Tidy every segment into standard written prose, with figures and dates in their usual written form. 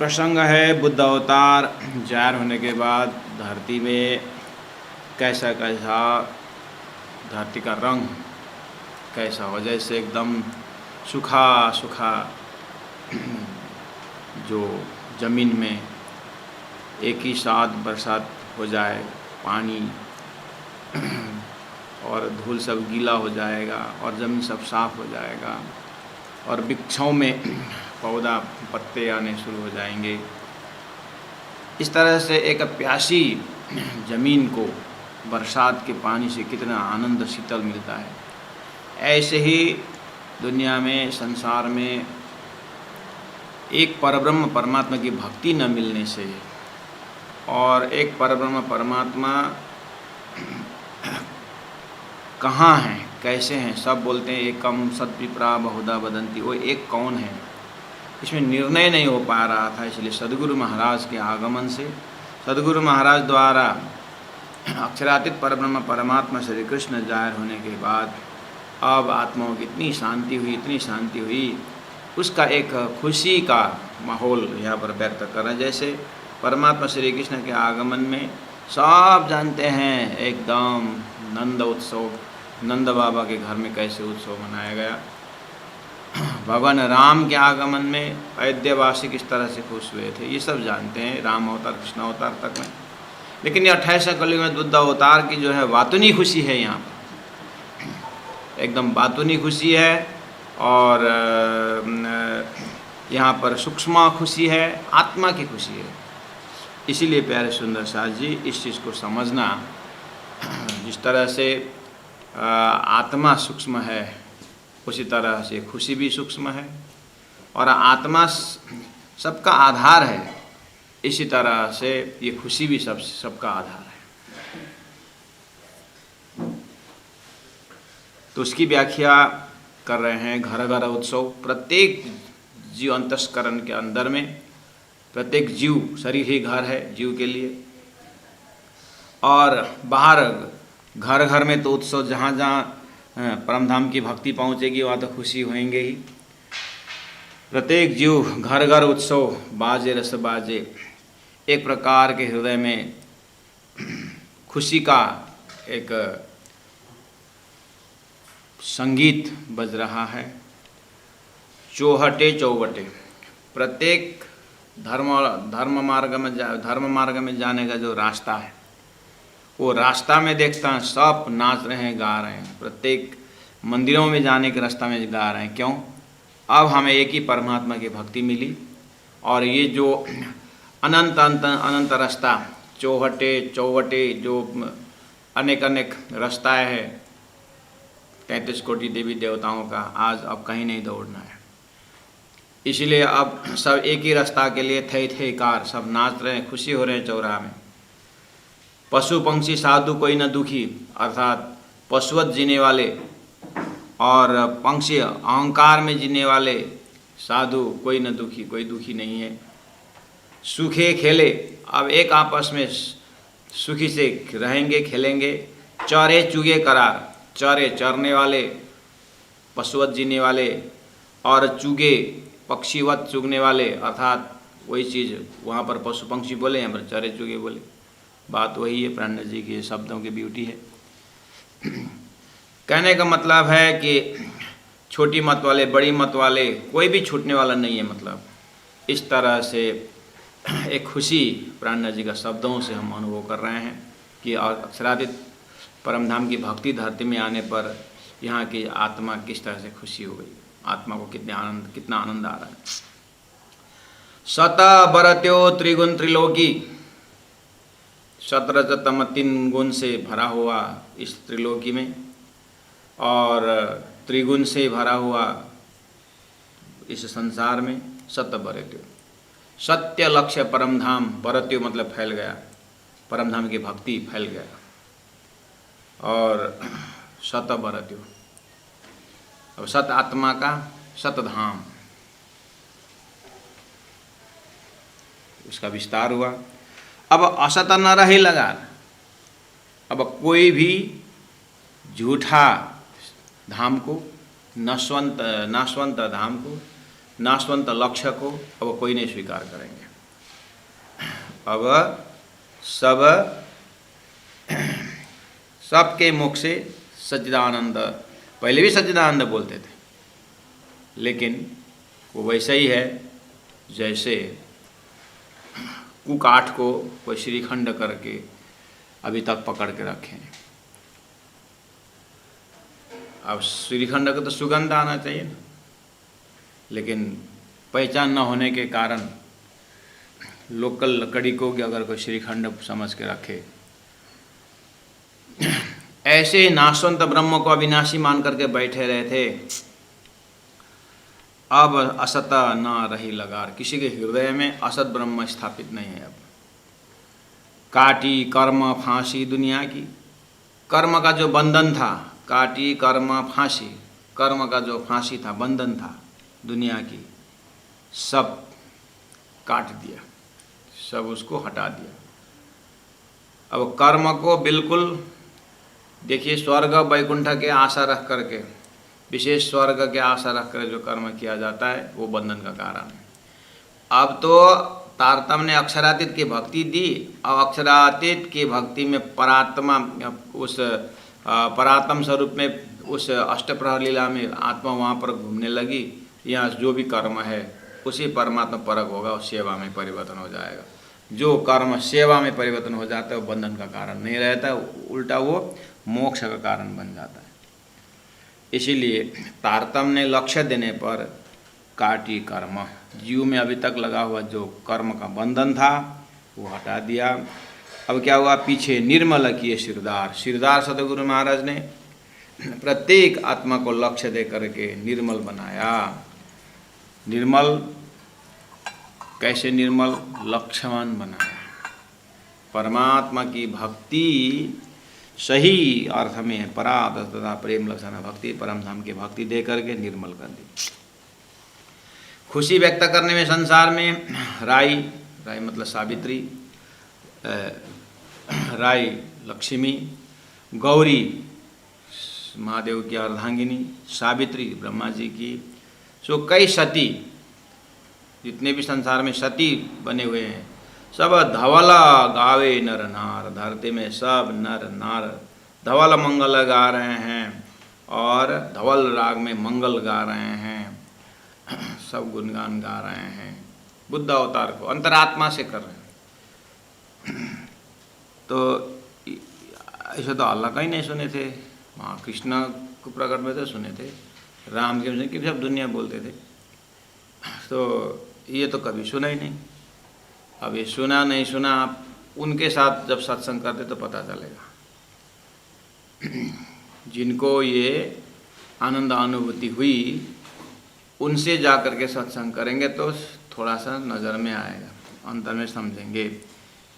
प्रसंग है बुद्ध अवतार जाहिर होने के बाद धरती में कैसा कैसा धरती का रंग कैसा हो, जैसे एकदम सूखा सूखा जो ज़मीन में एक ही साथ बरसात हो जाए, पानी और धूल सब गीला हो जाएगा और ज़मीन सब साफ़ हो जाएगा और वृक्षों में पौधा पत्ते आने शुरू हो जाएंगे। इस तरह से एक प्यासी ज़मीन को बरसात के पानी से कितना आनंद शीतल मिलता है, ऐसे ही दुनिया में संसार में एक परब्रह्म परमात्मा की भक्ति न मिलने से और एक परब्रह्म परमात्मा कहाँ हैं, कैसे हैं, सब बोलते हैं एकम सद्विप्रा बहुधा वदन्ति, वो एक कौन है, इसमें निर्णय नहीं हो पा रहा था। इसलिए सद्गुरु महाराज के आगमन से, सद्गुरु महाराज द्वारा अक्षरातीत परब्रह्म परमात्मा श्री कृष्ण जाहिर होने के बाद अब आत्माओं की इतनी शांति हुई, उसका एक खुशी का माहौल यहाँ पर व्यक्त कर रहे हैं। जैसे परमात्मा श्री कृष्ण के आगमन में सब जानते हैं एकदम नंद उत्सव, नंद बाबा के घर में कैसे उत्सव मनाया गया। भगवान राम के आगमन में अयोध्यावासी किस तरह से खुश हुए थे, ये सब जानते हैं, राम अवतार कृष्ण अवतार तक में। लेकिन ये 28वें कलयुग में बुद्ध अवतार की जो है बातूनी खुशी है, यहाँ पर एकदम बातूनी खुशी है और यहाँ पर सूक्ष्म खुशी है, आत्मा की खुशी है। इसीलिए प्यारे सुंदर साथ जी इस चीज़ को समझना, जिस तरह से आत्मा सूक्ष्म है उसी तरह से खुशी भी सूक्ष्म है और आत्मा सबका आधार है, इसी तरह से ये खुशी भी सबका आधार है। तो उसकी व्याख्या कर रहे हैं घर घर उत्सव। प्रत्येक जीव अंतस्करण के अंदर में प्रत्येक जीव, शरीर ही घर है जीव के लिए, और बाहर घर घर में तो उत्सव, जहाँ जहाँ परमधाम की भक्ति पहुँचेगी वहाँ तो खुशी होंगे ही। प्रत्येक जीव घर घर उत्सव, बाजे रस बाजे, एक प्रकार के हृदय में खुशी का एक संगीत बज रहा है। चौहटे चौवटे, प्रत्येक धर्म मार्ग में जाने का जो रास्ता है, वो रास्ता में देखता है सब नाच रहे हैं, गा रहे हैं। प्रत्येक मंदिरों में जाने के रास्ता में गा रहे हैं। क्यों? अब हमें एक ही परमात्मा की भक्ति मिली और ये जो अनंत रास्ता, चौहटे चौवटे, जो अनेक रास्ताएं हैं 33 कोटि देवी देवताओं का, आज अब कहीं नहीं दौड़ना है। इसलिए अब सब एक ही रास्ता के लिए थे कार, सब नाच रहे हैं, खुशी हो रहे हैं चौराहा में। पशु पंक्षी साधु कोई न दुखी, अर्थात पशुवत जीने वाले और पंक्षी अहंकार में जीने वाले साधु कोई न दुखी, कोई दुखी नहीं है। सूखे खेले, अब एक आपस में सुखी से रहेंगे, खेलेंगे। चरे चुगे करार, चरे चरने वाले, पशुवत जीने वाले, और चुगे पक्षीवत चुगने वाले, अर्थात वही चीज़ वहाँ पर पशु पंक्षी बोले, यहाँ पर चरे चुगे बोले, बात वही है। प्राण जी के शब्दों की ब्यूटी है। कहने का मतलब है कि छोटी मत वाले, बड़ी मत वाले, कोई भी छूटने वाला नहीं है। मतलब इस तरह से एक खुशी प्राण जी का शब्दों से हम अनुभव कर रहे हैं कि अक्षरातीत परमधाम की भक्ति धरती में आने पर यहाँ की आत्मा किस तरह से खुशी हो गई, आत्मा को कितना आनंद आ रहा है। सत बरत्यो त्रिगुण त्रिलोकी, 17 3 गुण से भरा हुआ इस त्रिलोकी में और त्रिगुण से भरा हुआ इस संसार में। सत बरत्यो, सत्य लक्ष्य परमधाम, बरत्यो मतलब फैल गया, परमधाम की भक्ति फैल गया। और सत बरत्यो, अब सत आत्मा का सतधाम, उसका विस्तार हुआ। अब असत न रहे लगा, अब कोई भी झूठा धाम को, नाशवंत धाम को, नाशवंत लक्ष्य को अब कोई नहीं स्वीकार करेंगे। अब सब सबके मुख से सच्चिदानंद, पहले भी सच्चिदानंद बोलते थे, लेकिन वो वैसा ही है जैसे कुकाठ को कोई श्रीखंड करके अभी तक पकड़ के रखे हैं। अब श्रीखंड का तो सुगंध आना चाहिए ना, लेकिन पहचान न होने के कारण लोकल लकड़ी को अगर कोई श्रीखंड समझ के रखे, ऐसे नाशवंत ब्रह्म को अविनाशी मान करके बैठे रहे थे। अब असत न रही लगार, किसी के हृदय में असत ब्रह्म स्थापित नहीं है। अब काटी कर्म फांसी दुनिया की, कर्म का जो बंधन था, काटी कर्म फांसी, कर्म का जो फांसी था, बंधन था दुनिया की, सब काट दिया, सब उसको हटा दिया। अब कर्म को बिल्कुल देखिए, स्वर्ग वैकुंठ के आशा रख करके, विशेष स्वर्ग के आशा रख कर जो कर्म किया जाता है वो बंधन का कारण है। अब तो तारतम्य ने अक्षरातीत की भक्ति दी, और अक्षरातीत की भक्ति में परात्मा, उस परात्म स्वरूप में, उस अष्टप्रहर लीला में आत्मा वहाँ पर घूमने लगी। यहाँ जो भी कर्म है उसी परमात्मा परक होगा, उस सेवा में परिवर्तन हो जाएगा। जो कर्म सेवा में परिवर्तन हो जाता है वो बंधन का कारण नहीं रहता, उल्टा वो मोक्ष का कारण बन जाता है। इसीलिए तारतम्य ने लक्ष्य देने पर काटी कर्म, जीव में अभी तक लगा हुआ जो कर्म का बंधन था वो हटा दिया। अब क्या हुआ, पीछे निर्मल किए सिरदार, सिरदार सदगुरु महाराज ने प्रत्येक आत्मा को लक्ष्य दे करके निर्मल बनाया। निर्मल कैसे, निर्मल लक्ष्यवान बनाया। परमात्मा की भक्ति सही अर्थ में पराध तथा प्रेम लक्षण भक्ति, परम धाम की भक्ति दे करके निर्मल कर दी। खुशी व्यक्त करने में संसार में राई, राई मतलब सावित्री, राई लक्ष्मी, गौरी महादेव की अर्धांगिनी, सावित्री ब्रह्मा जी की, सो कई सती, जितने भी संसार में सती बने हुए हैं, सब धवला गावे नर नार, धरती में सब नर नार धवल मंगल गा रहे हैं और धवल राग में मंगल गा रहे हैं, सब गुणगान गा रहे हैं। बुद्ध अवतार को अंतरात्मा से कर रहे हैं। तो ऐसे तो अल्लाह का ही नहीं सुने थे, वहाँ कृष्ण को प्रकट में तो सुने थे, राम के सुने, कि सब दुनिया बोलते थे। तो ये तो कभी सुना ही नहीं। अब ये सुना नहीं सुना, आप उनके साथ जब सत्संग करते तो पता चलेगा। जिनको ये आनंद अनुभूति हुई, उनसे जा कर के सत्संग करेंगे तो थोड़ा सा नज़र में आएगा, अंतर में समझेंगे।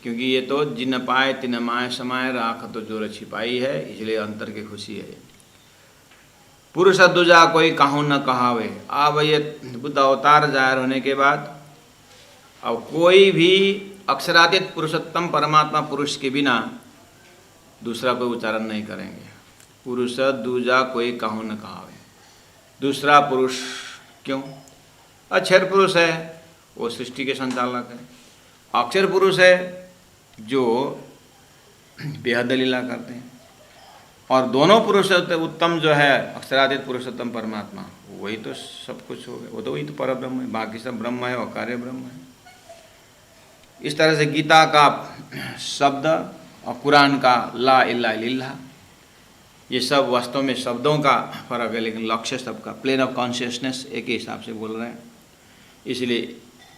क्योंकि ये तो जिन पाए तिन माए समाए, राख तो जोर छिपाई है, इसलिए अंतर की खुशी है। पुरुष दूजा कोई कहूँ न कहावे। अब ये बुद्ध अवतार जाहिर होने के बाद अब कोई भी अक्षरातीत पुरुषोत्तम परमात्मा पुरुष के बिना दूसरा कोई उच्चारण नहीं करेंगे। पुरुष दूजा कोई कहूँ न कहावे। दूसरा पुरुष क्यों? अक्षर पुरुष है, वो सृष्टि के संचालक है। अक्षर पुरुष है जो बेहद लीला करते हैं, और दोनों पुरुष उत्तम जो है अक्षरातीत पुरुषोत्तम परमात्मा, वही तो सब कुछ हो गया। वो तो वही तो पर ब्रह्म है, बाकी सब ब्रह्म है और कार्य ब्रह्म है। इस तरह से गीता का शब्द और कुरान का ला इल्ला इल्ला, ये सब वास्तव में शब्दों का फर्क है, लेकिन लक्ष्य सबका, प्लेन ऑफ कॉन्शियसनेस एक ही हिसाब से बोल रहे हैं। इसलिए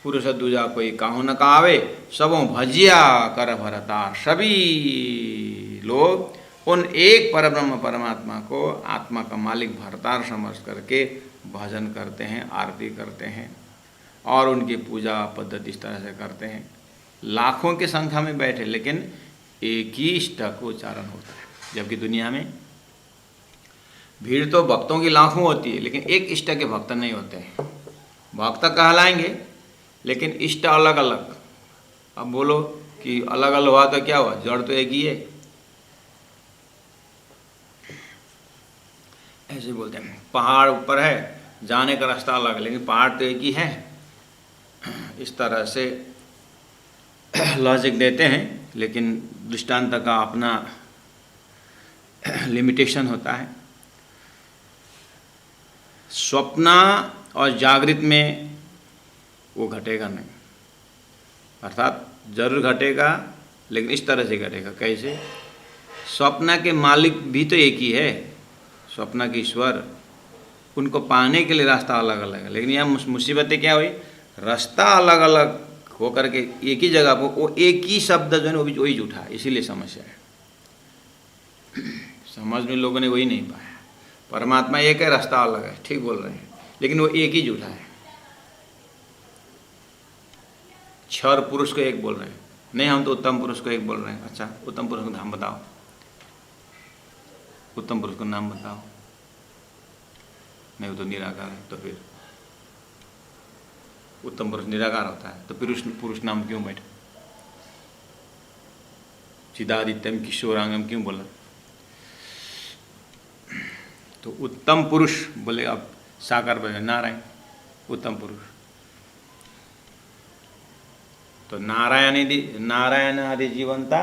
पुरुष दूजा कोई काहू न कहावे, सबों भजिया कर भरतार। सभी लोग उन एक परब्रह्म परमात्मा को आत्मा का मालिक भरतार समझ करके भजन करते हैं, आरती करते हैं, और उनकी पूजा पद्धति इस तरह से करते हैं। लाखों की संख्या में बैठे, लेकिन एक ही इष्ट को उच्चारण होता है। जबकि दुनिया में भीड़ तो भक्तों की लाखों होती है, लेकिन एक इष्ट के भक्त नहीं होते हैं। भक्त कहलाएंगे लेकिन इष्ट अलग अलग। अब बोलो कि अलग अलग हुआ तो क्या हुआ, जड़ तो एक ही है। ऐसे बोलते हैं, पहाड़ ऊपर है, जाने का रास्ता अलग, लेकिन पहाड़ तो एक ही है। इस तरह से लॉजिक देते हैं, लेकिन दृष्टांत का अपना लिमिटेशन होता है। स्वप्न और जागृत में वो घटेगा नहीं, अर्थात जरूर घटेगा, लेकिन इस तरह से घटेगा। कैसे? स्वप्न के मालिक भी तो एक ही है, स्वप्न के ईश्वर, उनको पाने के लिए रास्ता अलग अलग है। लेकिन यहाँ मुसीबतें क्या हुई, रास्ता अलग अलग होकर के एक ही जगह पर वो एक ही शब्द जो है वो भी वही झूठा है, इसीलिए समस्या है। समझ में लोगों ने वही नहीं पाया। परमात्मा एक है, रास्ता अलग है, ठीक बोल रहे हैं, लेकिन वो एक ही झूठा है। क्षर पुरुष को एक बोल रहे हैं, नहीं हम तो उत्तम पुरुष को एक बोल रहे हैं। अच्छा, उत्तम पुरुष का नाम बताओ, उत्तम पुरुष का नाम बताओ। नहीं, वो तो निराकार है। तो फिर उत्तम पुरुष निराकार होता है, तो पुरुष नाम क्यों बैठे? चिदादित्यम किशोरांगम क्यों बोला? तो उत्तम पुरुष बोले, अब साकार बोले नारायण उत्तम पुरुष। तो नारायण आदि जीवंता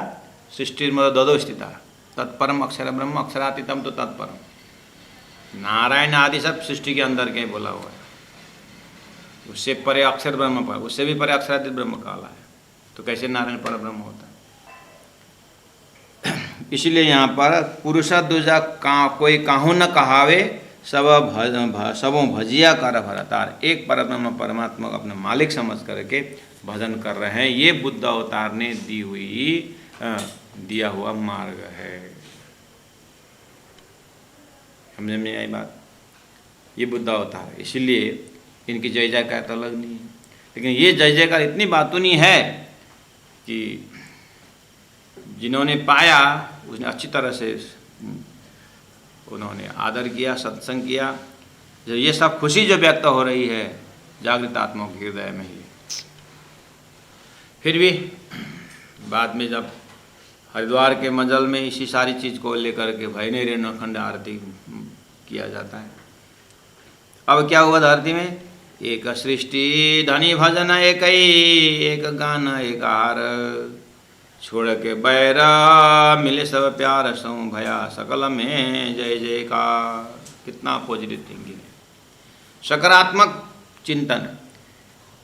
सृष्टिर्मद ददो स्थिता तत्परम अक्षर ब्रह्म अक्षरातीतम तो तत्परम। नारायण आदि सब सृष्टि के अंदर के बोला हुआ है। उससे परे अक्षर ब्रह्म पर, उससे भी परे अक्षरातीत ब्रह्म काला है। तो कैसे नारायण पर ब्रह्म होता है? इसलिए यहाँ पर पुरुष दूजा कोई काहू न कहावे सबों भजिया कर भरतार। एक परब्रह्म परमात्मा को अपना मालिक समझ करके भजन कर रहे हैं। ये बुद्ध अवतार ने दिया हुआ मार्ग है। समझ में आई बात? ये बुद्ध अवतार है, इसीलिए इनकी जय जयकार तो अलग नहीं है। लेकिन ये जय जयकार इतनी बातूनी है कि जिन्होंने पाया उसने अच्छी तरह से उन्होंने आदर किया, सत्संग किया। जो ये सब खुशी जो व्यक्त हो रही है जागृत आत्माओं के हृदय में ही। फिर भी बाद में जब हरिद्वार के मंजल में इसी सारी चीज़ को लेकर के भयने रेणुखंड आरती किया जाता है। अब क्या हुआ धरती में? एक सृष्टि धनी भजन एक गान एक हार, छोड़ के बैरा मिले सब प्यार सौ भया सकल में जय जयकार। कितना पॉजिटिव थिंकिंग है, सकारात्मक चिंतन।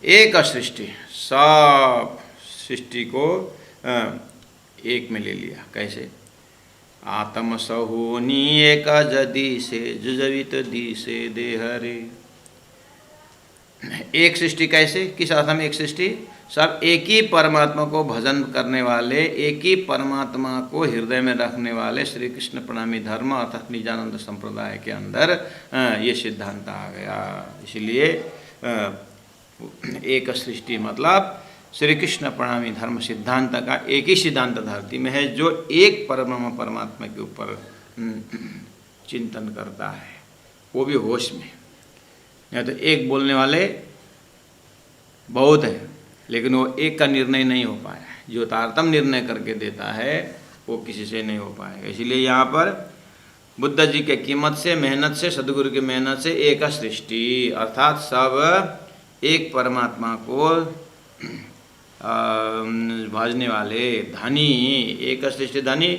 एक सृष्टि, सब सृष्टि को एक में ले लिया। कैसे? आत्म सहोनी एक जदी से जुजवित दी से देहरे। एक सृष्टि कैसे? किस अर्थ में एक सृष्टि? सब एक ही परमात्मा को भजन करने वाले, एक ही परमात्मा को हृदय में रखने वाले श्री कृष्ण प्रणामी धर्म अर्थात निजानंद संप्रदाय के अंदर ये सिद्धांत आ गया। इसलिए एक सृष्टि मतलब श्री कृष्ण प्रणामी धर्म सिद्धांत का एक ही सिद्धांत धरती में है, जो एक परब्रह्म परमात्मा के ऊपर चिंतन करता है, वो भी होश में। नहीं तो एक बोलने वाले बहुत हैं, लेकिन वो एक का निर्णय नहीं हो पाया। जो तारतम निर्णय करके देता है वो किसी से नहीं हो पाएगा। इसलिए यहाँ पर बुद्ध जी के कीमत से, मेहनत से, सदगुरु की मेहनत से एक सृष्टि अर्थात सब एक परमात्मा को भजने वाले धनी, एक सृष्टि धनी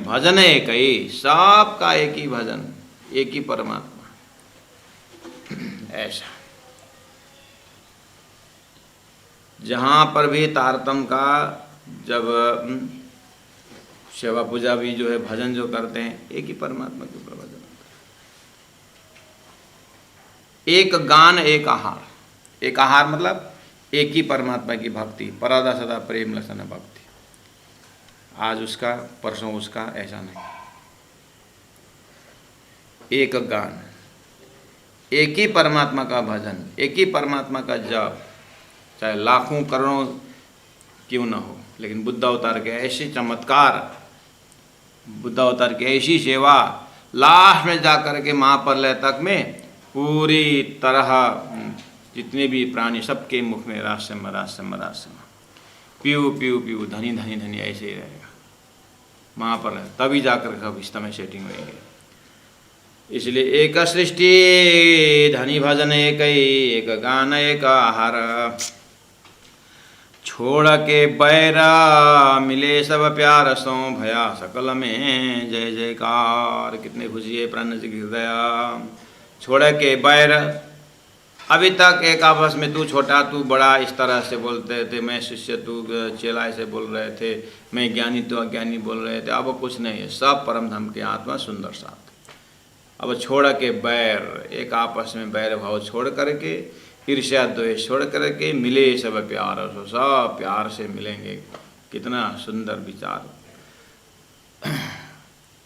भजन एक ही, सबका एक ही भजन, एक ही परमात्मा। ऐसा जहाँ पर भी तारतम का, जब सेवा पूजा भी जो है भजन जो करते हैं, एक ही परमात्मा के ऊपर भजन। एक गान एक आहार। एक आहार मतलब एक ही परमात्मा की भक्ति, परादा सदा प्रेम लसन भक्ति। आज उसका परसों उसका, ऐसा नहीं। एक गान, एक ही परमात्मा का भजन, एक ही परमात्मा का जप, चाहे लाखों करोड़ों क्यों न हो। लेकिन बुद्ध अवतार के ऐसे चमत्कार, बुद्ध अवतार की ऐसी सेवा, लास्ट में जाकर के महाप्रलय तक में पूरी तरह जितने भी प्राणी सबके मुख में रास्यम रास्यम रास्यम, पीऊ पीऊ पीऊ, धनी धनी धनी, ऐसे ही रहेगा महाप्रलय। तभी जाकर सब इस समय सेटिंग होगी। इसलिए एक सृष्टि धनी भजन एक गान एक आहार, छोड़ के बैर मिले सब प्यार सो भया सकल में जय जयकार। कितनी खुशी है प्राण जी की हृदय। छोड़ के बैर, अभी तक एक आपस में तू छोटा तू बड़ा इस तरह से बोलते थे, मैं शिष्य तू चेला ऐसे बोल रहे थे, मैं ज्ञानी तो अज्ञानी बोल रहे थे। अब कुछ नहीं है, सब परम धाम के आत्मा सुंदर साथ। अब छोड़ के बैर, एक आपस में बैर भाव छोड़ करके, ईर्ष्या द्वेष छोड़ करके मिले सब प्यार, सब प्यार से मिलेंगे। कितना सुंदर विचार।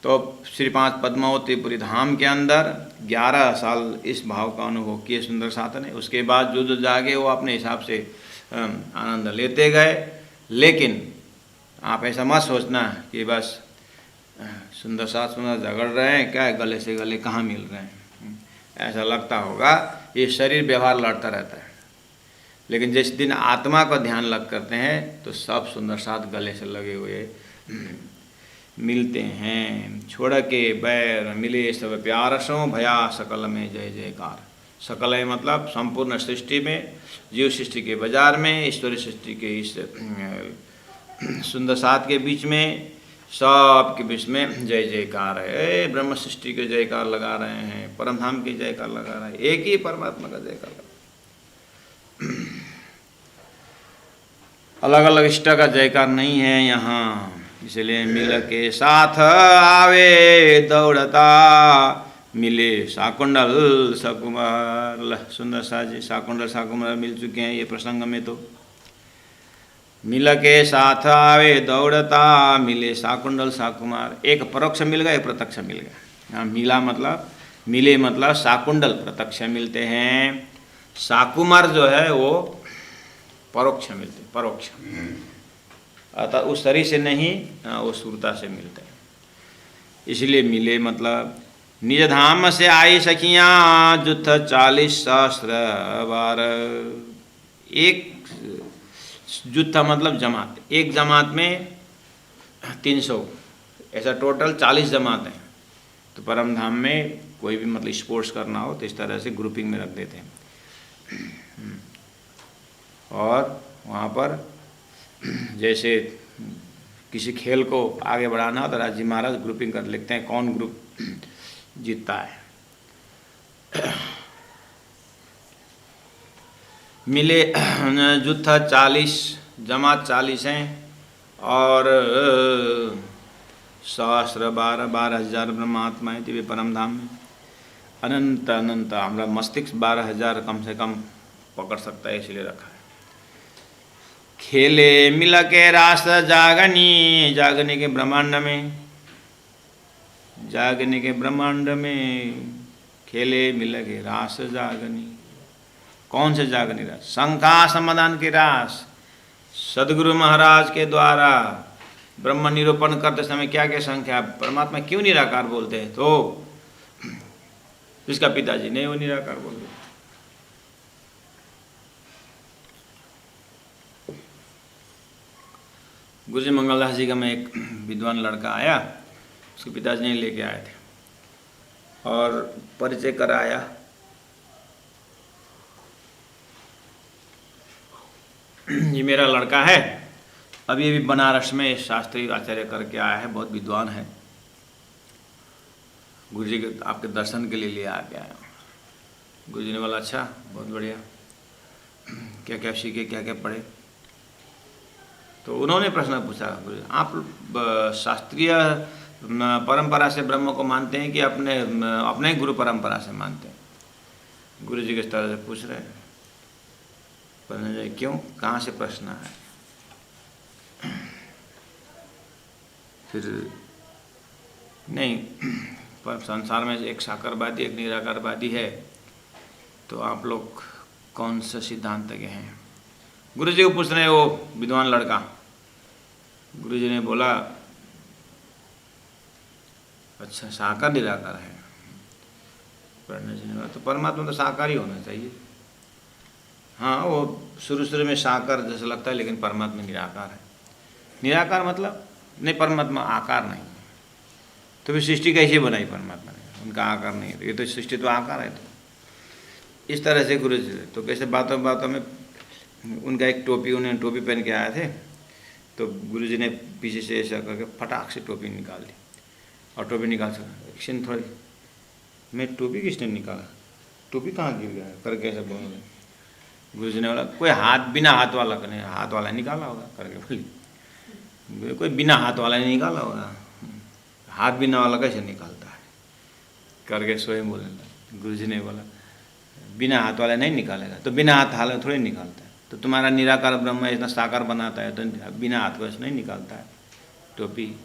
तो श्री 5 पद्मावतीपुरी धाम के अंदर 11 साल इस भाव का अनुभव किए सुंदर साथ ने। उसके बाद जो जो जागे वो अपने हिसाब से आनंद लेते गए। लेकिन आप ऐसा मत सोचना कि बस सुंदर साथ सुंदर झगड़ रहे हैं, क्या गले से गले कहाँ मिल रहे हैं, ऐसा लगता होगा। ये शरीर व्यवहार लड़ता रहता है, लेकिन जिस दिन आत्मा का ध्यान लग करते हैं तो सब सुंदर साथ गले से लगे हुए मिलते हैं। छोड़ के बैर मिले सब प्यार सो भया सकल में जय जयकार। सकल है मतलब संपूर्ण सृष्टि में, जीव सृष्टि के बाजार में, ईश्वरीय सृष्टि के इस सुंदर साथ के बीच में, सब के बीच में जय जयकार है। ब्रह्म सृष्टि के जयकार लगा रहे हैं, परम धाम की जयकार लगा रहे हैं, एक ही परमात्मा का जयकार लगा। अलग अलग इष्ट का जयकार नहीं है यहाँ। इसलिए मिल के साथ आवे दौड़ता, मिले शाकुंडल सकुमार। सुंदर सा जी शाकुंडल शाकुमार मिल चुके हैं ये प्रसंग में। तो मिल के साथ आवे दौड़ता, मिले शाकुंडल शाकुमार। एक परोक्ष मिल गया, एक प्रत्यक्ष मिल गया। यहाँ मिला मतलब, मिले मतलब शाकुंडल प्रत्यक्ष मिलते हैं, शाकुमार जो है वो परोक्ष मिलते, परोक्ष। अतः उस शरीर से नहीं, वो सुरता से मिलते हैं। इसलिए मिले मतलब निज धाम से आई सखियाँ जुथ 40 सहस्र बार। एक जुत्था मतलब जमात, एक जमात में 300, ऐसा टोटल 40 जमात हैं। तो परम धाम में कोई भी मतलब स्पोर्ट्स करना हो तो इस तरह से ग्रुपिंग में रख देते हैं। और वहाँ पर जैसे किसी खेल को आगे बढ़ाना हो तो राजी महाराज ग्रुपिंग कर लिखते हैं कौन ग्रुप जीतता है। मिले जुत्था 40, जमात 40 हैं और सहस्र 12,000 ब्रह्मात्माएं दिव्य परम धाम में। अनंत अनंत हमारा मस्तिष्क 12,000 कम से कम पकड़ सकता है, इसलिए रखा है। खेले मिल के रास जागनी, जागने के ब्रह्मांड में, जागने के ब्रह्मांड में खेले मिल के रास जागनी। कौन से जागनी रास? शंका समाधान के रास। सदगुरु महाराज के द्वारा ब्रह्म निरूपण करते समय क्या क्या संख्या, परमात्मा क्यों निराकार बोलते हैं? तो इसका पिताजी नहीं वो निराकार बोलते। गुरुजी मंगलदास जी का में एक विद्वान लड़का आया, उसके पिताजी ने लेके आए थे और परिचय कराया। ये मेरा लड़का है, अभी अभी बनारस में शास्त्री आचार्य करके आया है, बहुत विद्वान है, गुरुजी के आपके दर्शन के लिए आ गया है। गुरुजी ने बोला अच्छा बहुत बढ़िया, क्या क्या सीखे क्या क्या पढ़े? तो उन्होंने प्रश्न पूछा, गुरुजी आप शास्त्रीय परंपरा से ब्रह्म को मानते हैं कि अपने गुरु परंपरा से मानते हैं? गुरुजी किस तरह से पूछ रहे हैं। क्यों, कहाँ से प्रश्न है? फिर नहीं, पर संसार में एक साकारवादी एक निराकारवादी है, तो आप लोग कौन से सिद्धांत के हैं? गुरुजी को पूछ रहे हैं वो विद्वान लड़का। गुरुजी ने बोला अच्छा साकार निराकार है। जी ने बोला तो परमात्मा तो साकार ही होना चाहिए। हाँ वो शुरू में साकार जैसा लगता है, लेकिन परमात्मा निराकार है। निराकार मतलब नहीं, परमात्मा आकार नहीं। तो फिर सृष्टि कैसे बनाई परमात्मा ने? उनका आकार नहीं है, ये तो सृष्टि तो आकार है। तो इस तरह से गुरु जी तो कैसे बातों बातों में उनका एक टोपी, उन्होंने टोपी पहन के आए थे, तो गुरुजी ने पीछे से ऐसा करके फटाक से टोपी निकाल दी, और टोपी निकाल सका थोड़ी, मैं टोपी किसने निकाला, टोपी कहाँ गिर गया करके ऐसा बोल रहे। गुरुजी ने बोला कोई हाथ बिना हाथ वाला का नहीं, हाथ वाला निकाला होगा करके बोली, कोई बिना हाथ वाला नहीं निकाला होगा, हाथ बिना वाला कैसे निकालता है करके स्वयं बोलने लगा। गुरुजी ने बोला बिना हाथ वाला नहीं निकालेगा, तो बिना हाथ वाला थोड़ी निकालता है, तो तुम्हारा निराकार ब्रह्म इतना साकार बनाता है, तो बिना हाथ को नहीं निकालता है टोपी।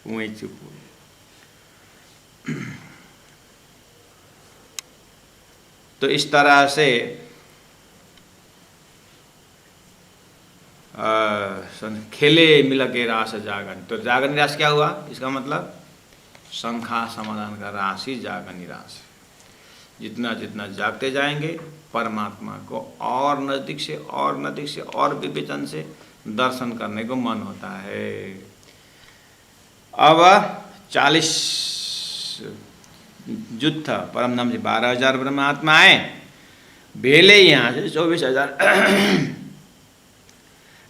वहीं चुप हो। तो इस तरह से खेले मिल के रास जागन, तो जागन रास क्या हुआ, इसका मतलब संख्या समाधान का राशि जागन रास। जितना जितना जागते जाएंगे परमात्मा को और नज़दीक से और नज़दीक से और विवेचन से दर्शन करने को मन होता है। अब 40 युद्ध परम धाम से 12,000 ब्रह्मात्मा आए, भेले यहाँ से 24,000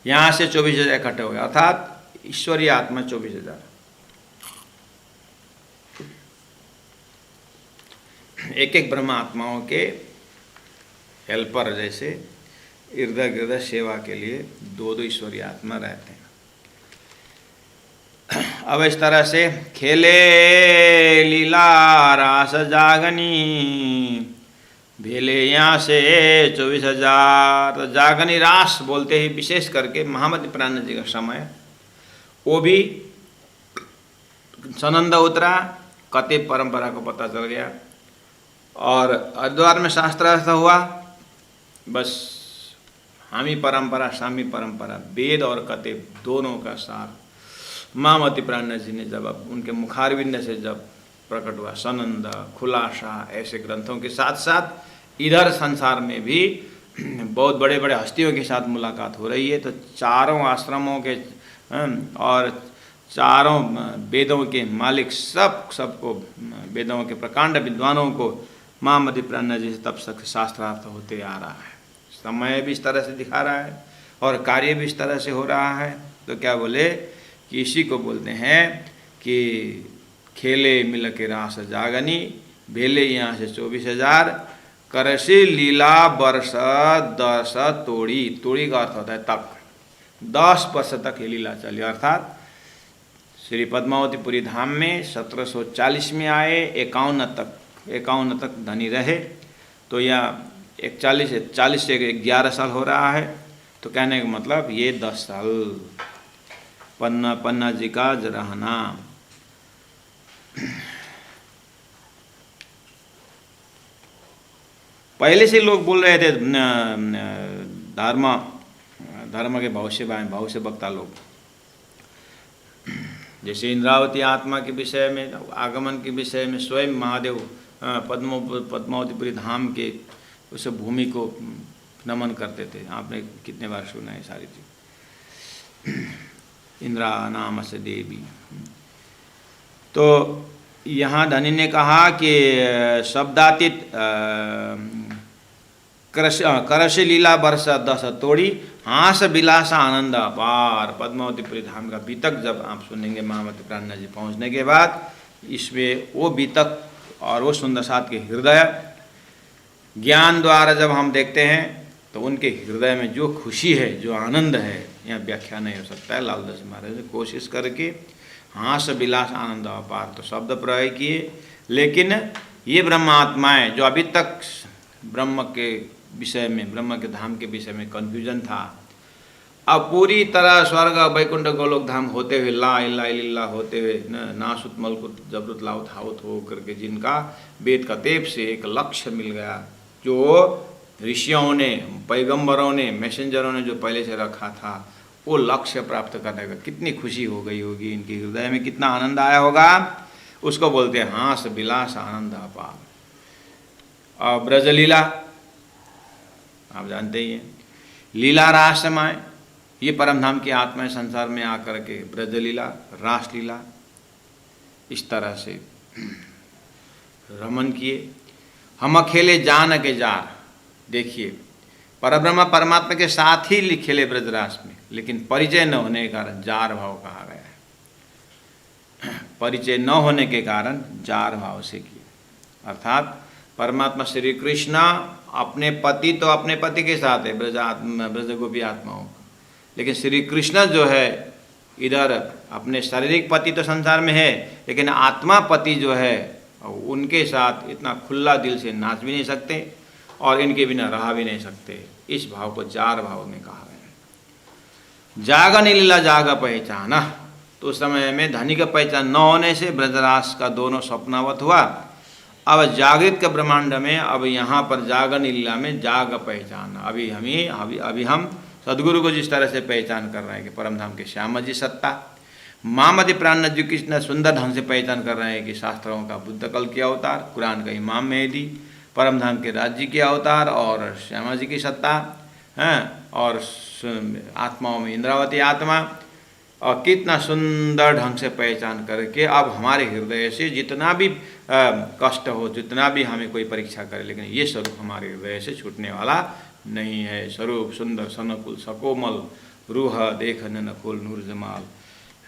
यहाँ से 24,000 इकट्ठे हो गए, अर्थात ईश्वरीय आत्मा 24,000। एक एक ब्रह्मात्माओं के हेल्पर जैसे इर्द गिर्द सेवा के लिए 2-2 ईश्वरीय आत्मा रहते हैं। अब इस तरह से खेले लीला रास जागनी, भेले यहाँ से 24,000। तो जागनी रास बोलते ही विशेष करके महामति प्राण जी का समय, वो भी सनंद उतरा, कते परंपरा को पता चल गया, और हरिद्वार में शास्त्र ऐसा हुआ, बस हामी परंपरा स्वामी परंपरा, वेद और कते दोनों का सार महामति प्राण जी ने जब उनके मुखारविंद से जब प्रकट हुआ, सनंद, खुलासा ऐसे ग्रंथों के साथ साथ इधर संसार में भी बहुत बड़े बड़े हस्तियों के साथ मुलाकात हो रही है। तो चारों आश्रमों के और चारों वेदों के मालिक सबको वेदों के प्रकांड विद्वानों को महामति प्राण जी से तब तक शास्त्रार्थ होते आ रहा है। समय भी इस तरह से दिखा रहा है और कार्य भी इस तरह से हो रहा है। तो क्या बोले कि इसी को बोलते हैं कि खेले मिल के रास जागनी, भेले यहाँ से 24,000, करसी लीला वर्ष 10 तोड़ी। तोड़ी का अर्थ होता है तक, 10 वर्ष तक ये लीला चली, अर्थात श्री पद्मावतीपुरी धाम में 1740 में आए, 51 तक धनी रहे। तो यह 40 से 11 साल हो रहा है। तो कहने का मतलब ये 10 साल पन्ना जी का रहना। पहले से लोग बोल रहे थे धर्म के भविष्य वक्ता लोग, जैसे इंद्रावती आत्मा के विषय में, आगमन के विषय में स्वयं महादेव पद्मावतीपुरी धाम के उस भूमि को नमन करते थे। आपने कितने बार सुना है सारी चीज, इंद्रा नाम से देवी। तो यहाँ धनी ने कहा कि शब्दातीत करश लीला वर्ष 10 तोड़ी, हास विलास आनंद अपार। पद्मावतीपुरी धाम का बीतक जब आप सुनेंगे महामति प्राण जी पहुँचने के बाद, इसमें वो बीतक और वो सुंदर साथ के हृदय ज्ञान द्वारा जब हम देखते हैं तो उनके हृदय में जो खुशी है, जो आनंद है, यहाँ व्याख्या नहीं हो सकता है। लालदास महाराज ने कोशिश करके हास विलास आनंद अपार तो शब्द प्रयोग किए, लेकिन ये ब्रह्मात्माएं जो अभी तक ब्रह्म के विषय में, ब्रह्म के धाम के विषय में कन्फ्यूजन था, अब पूरी तरह स्वर्ग वैकुंठ गोलोक धाम होते हुए, ला इला इल्ला होते हुए, नासुत मलकुत जबरुत लाउत हाउत हो करके जिनका वेद का तेप से एक लक्ष्य मिल गया, जो ऋषियों ने, पैगंबरों ने, मैसेंजरों ने जो पहले से रखा था, वो लक्ष्य प्राप्त करने का कितनी खुशी हो गई होगी, इनके हृदय में कितना आनंद आया होगा, उसको बोलते हैं हास विलास आनंद अपार। और ब्रजलीला आप जानते ही हैं, लीला रासमय, ये परमधाम की आत्माएं संसार में आकर के ब्रजलीला, रासलीला इस तरह से रमन किए। हम अकेले जान के जार, देखिए परब्रह्म परमात्मा के साथ ही खेले ब्रजरास में, लेकिन परिचय न होने के कारण जार भाव कहा गया है। परिचय न होने के कारण जार भाव से किया, अर्थात परमात्मा श्री कृष्ण अपने पति तो अपने पति के साथ है ब्रज गोपी आत्माओं का, लेकिन श्री कृष्ण जो है इधर अपने शारीरिक पति तो संसार में है, लेकिन आत्मा पति जो है उनके साथ इतना खुला दिल से नाच भी नहीं सकते और इनके बिना रह भी नहीं सकते। इस भाव को जार भाव में कहा है। जाग नीला जाग पहचाना, तो उस समय में धनी का पहचान न होने से ब्रजरास का दोनों स्वप्नावत हुआ। अब जागृत के ब्रह्मांड में, अब यहाँ पर जाग नीला में जाग पहचान, अभी हम सदगुरु को जिस तरह से पहचान कर रहे हैं कि परमधाम के श्याम जी सत्ता, मामति प्राण जी कृष्ण सुंदर ढंग से पहचान कर रहे हैं कि शास्त्रों का बुद्ध कल की अवतार, कुरान का इमाम मेहदी, परमधाम के राज्य की अवतार और श्यामा जी की सत्ता हैं, और आत्माओं में इंद्रावती आत्मा, और कितना सुंदर ढंग से पहचान करके अब हमारे हृदय से जितना भी कष्ट हो, जितना भी हमें कोई परीक्षा करे, लेकिन ये स्वरूप हमारे हृदय से छूटने वाला नहीं है। स्वरूप सुंदर सनकुल सकोमल, रूह देख नकुल नूर जमाल,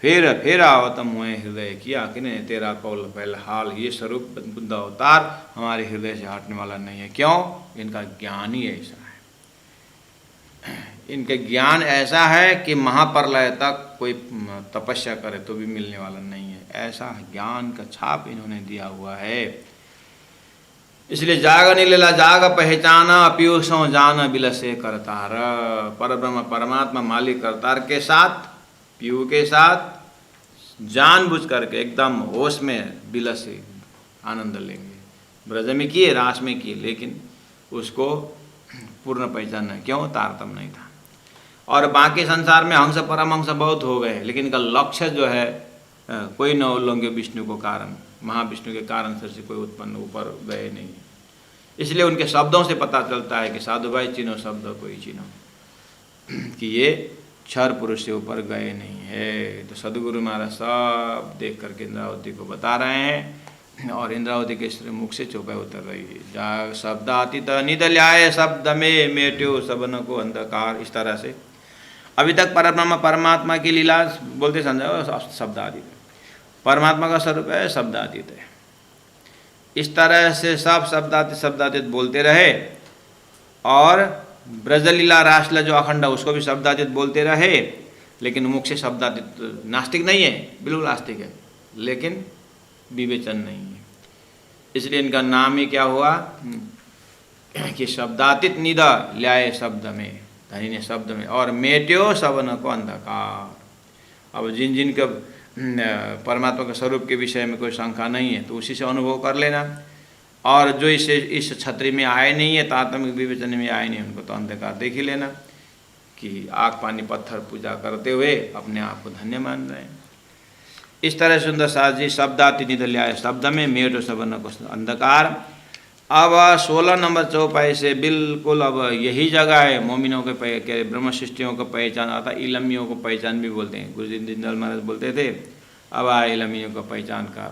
फिर आवतम हुए हृदय किया कि नहीं तेरा कौल पहल हाल। ये स्वरूप बुद्ध अवतार हमारे हृदय से हटने वाला नहीं है। क्यों? इनका ज्ञान ही ऐसा है, इनके ज्ञान ऐसा है कि महाप्रलय तक कोई तपस्या करे तो भी मिलने वाला नहीं है। ऐसा ज्ञान का छाप इन्होंने दिया हुआ है। इसलिए जाग नीला जाग पहचाना, पीयूषों जान बिलसे करतार। परब्रह्म परमात्मा मालिक करतार के साथ, पीयू के साथ जानबूझ करके एकदम होश में बिलसे आनंद लेंगे। ब्रज में किए, रास में किए, लेकिन उसको पूर्ण पहचान नहीं। क्यों? तारतम नहीं था। और बाकी संसार में हंस परमहंस बहुत हो गए, लेकिन इनका लक्ष्य जो है कोई न उल्लंघ्य विष्णु को कारण, महाविष्णु के कारण से कोई उत्पन्न ऊपर गए नहीं। इसलिए उनके शब्दों से पता चलता है कि साधु भाई चिन्हो शब्द कोई चिन्हो, कि ये क्षर पुरुष से ऊपर गए नहीं है। तो सदगुरु महाराज सब देख करके इंद्रावती को बता रहे हैं, और इंद्रावती के मुख से चौपाई उतर रही है। जा शब्दातीत निदल्याय शब्द में मेट्यो सबन को अंधकार। इस तरह से अभी तक परब्रह्म परमात्मा की लीला बोलते समझा, शब्दातीत परमात्मा का स्वरूप है, शब्दातीत है। इस तरह से सब शब्दातीत बोलते रहे, और ब्रजलीला रासलीला जो अखंड है उसको भी शब्दातीत बोलते रहे, लेकिन मुख से शब्दातीत नास्तिक नहीं है, बिल्कुल आस्तिक है, लेकिन विवेचन नहीं है। इसलिए इनका नाम ही क्या हुआ कि शब्दातीत निदा ल्याए शब्द में, धनी ने शब्द में, और मेट्यो सबन को अंधकार। अब जिन का परमात्मा के स्वरूप के विषय में कोई शंका नहीं है तो उसी से अनुभव कर लेना, और जो इस छत्री में आए नहीं है, तात्मिक विवेचन में आए नहीं, उनको तो अंधकार देख ही लेना कि आग पानी पत्थर पूजा करते हुए अपने आप को धन्य मान रहे हैं। इस तरह सुंदर साज जी शब्दाति निधल्याय शब्द में मेटो सबन को अंधकार। अब 16 नंबर चौपाई से बिल्कुल अब यही जगह है मोमिनों के ब्रह्म सृष्टियों को पहचान आता, इलमियों को पहचान भी बोलते हैं। गुरु दीनदयाल महाराज बोलते थे अब इलमियों को पहचान का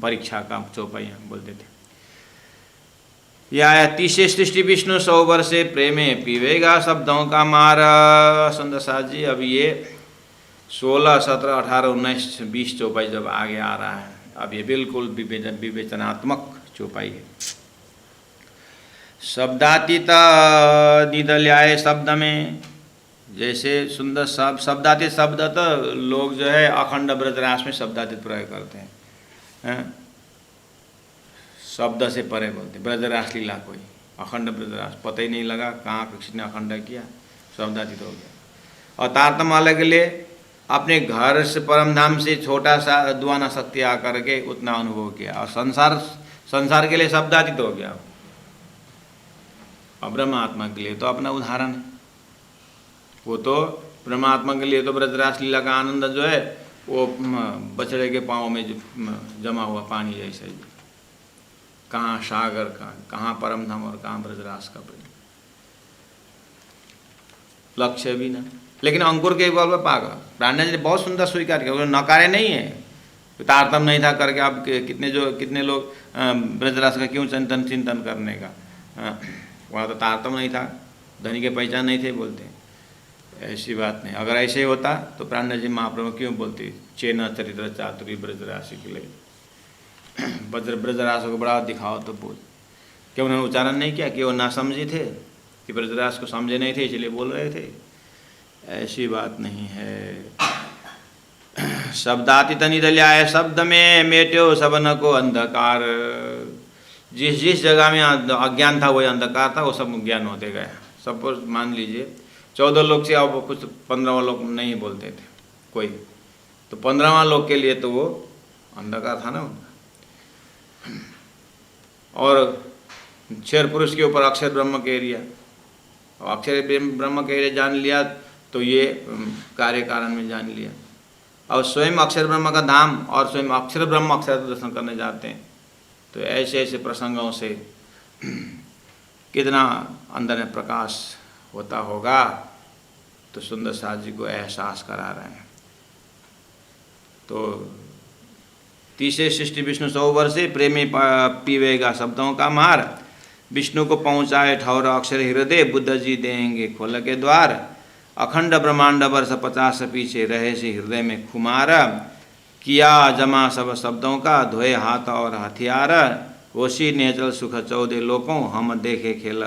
परीक्षा का चौपाई बोलते थे। या तीसरे सृष्टि विष्णु 100 वर्षे प्रेमे पीवेगा शब्दों का मार। सुंदर साज जी अब ये 16, 17, 18, 19, 20 चौपाई जब आगे आ रहा है, अब ये बिल्कुल विवेचनात्मक चौपाई है। शब्दातीत निदल्याय शब्द में, जैसे सुंदर शब्दातीत शब्द तो लोग जो है अखंड ब्रजरास में शब्दातीत प्रयोग करते हैं, शब्द से परे बोलते। ब्रजरास लीला कोई अखंड ब्रजरास पता ही नहीं लगा कहाँ किसी ने अखंड किया, शब्दातीत हो गया। और तारतम्य वाले के लिए अपने घर से परमधाम से छोटा सा दुआना शक्ति आकर के उतना अनुभव किया, और संसार के लिए शब्दातीत हो गया। और ब्रह्मात्मा के लिए तो अपना उदाहरण है, वो तो ब्रह्मात्मा के लिए तो ब्रजरास लीला का आनंद जो है वो बछड़े के पाँव में जमा हुआ पानी जैसे ही, कहाँ सागर का, कहाँ परमधाम और कहाँ ब्रजरास का प्रेम, लक्ष्य भी ना। लेकिन अंकुर के बल पर पागा प्राण जी ने बहुत सुंदर स्वीकार किया, नकारे नहीं है, तारतम नहीं था करके। अब कितने लोग ब्रजरास का क्यों चिंतन करने का, वहाँ तो तारतम नहीं था, धनी के पहचान नहीं थे बोलते, ऐसी बात नहीं। अगर ऐसे होता तो प्राणनाथ जी महाप्रभु क्यों बोलते चेन चरित्र चातुरी ब्रजराशि के लिए, ब्रजरास को बड़ा दिखाओ तो बोल। क्या उन्होंने उच्चारण नहीं किया कि वो ना समझे थे, कि ब्रजरास को समझे नहीं थे इसलिए बोल रहे थे? ऐसी बात नहीं है। शब्दातीत निदल्याय शब्द में मेट्यो सबन को अंधकार। जिस जिस जगह में अज्ञान था वही अंधकार था, वो सब ज्ञान होते गए। सपोज मान लीजिए 14 लोग से अब कुछ 15वां लोग नहीं बोलते थे कोई, तो 15वां लोग के लिए तो वो अंधकार था ना उनका। और क्षर पुरुष के ऊपर अक्षर ब्रह्म के एरिया, और अक्षर ब्रह्म के एरिया जान लिया तो ये कार्य कारण में जान लिया। और स्वयं अक्षर ब्रह्म का धाम और स्वयं अक्षर ब्रह्म अक्षर दर्शन करने जाते हैं। तो ऐसे ऐसे प्रसंगों से कितना अंदर में प्रकाश होता होगा, तो सुंदर साथ जी को एहसास करा रहे हैं। तो तीसरे सृष्टि विष्णु 100 वर्षे प्रेमी पीवेगा शब्दों का मार। विष्णु को पहुँचाए ठौर अक्षर हृदय, बुद्ध जी देंगे खोल के द्वार। अखंड ब्रह्मांड वर्ष 50 पीछे रहे से हृदय में खुमार। किया जमा सब शब्दों का धोए हाथ और हथियार। वोशी नेचल सुख 14 लोकों, हम देखे खेल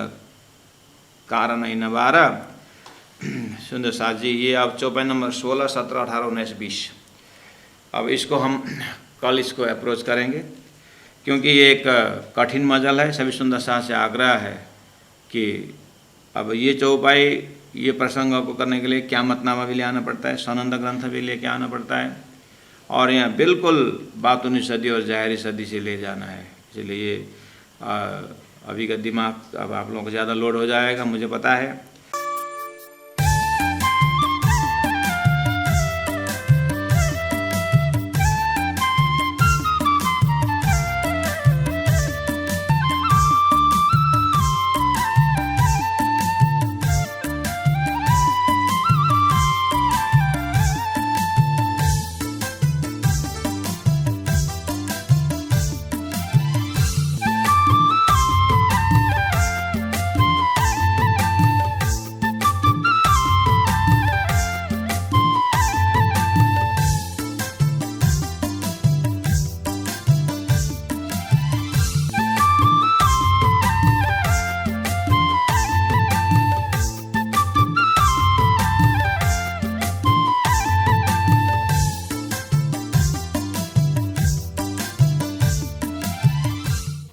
कारण इन बार। सुंदर साथ जी ये अब चौपाई नंबर 16, 17, 18, 19, 20। अब इसको हम कल इसको अप्रोच करेंगे, क्योंकि ये एक कठिन मजल है। सभी सुंदर साथ से आग्रह है कि अब ये चौपाई ये प्रसंगों को करने के लिए क्या मतनामा भी ले आना पड़ता है, सनंद ग्रंथ भी लेके आना पड़ता है, और यहाँ बिल्कुल बातुनी सदी और जाहिरी सदी से ले जाना है। इसलिए अभी का दिमाग अब आप लोगों को ज़्यादा लोड हो जाएगा, मुझे पता है।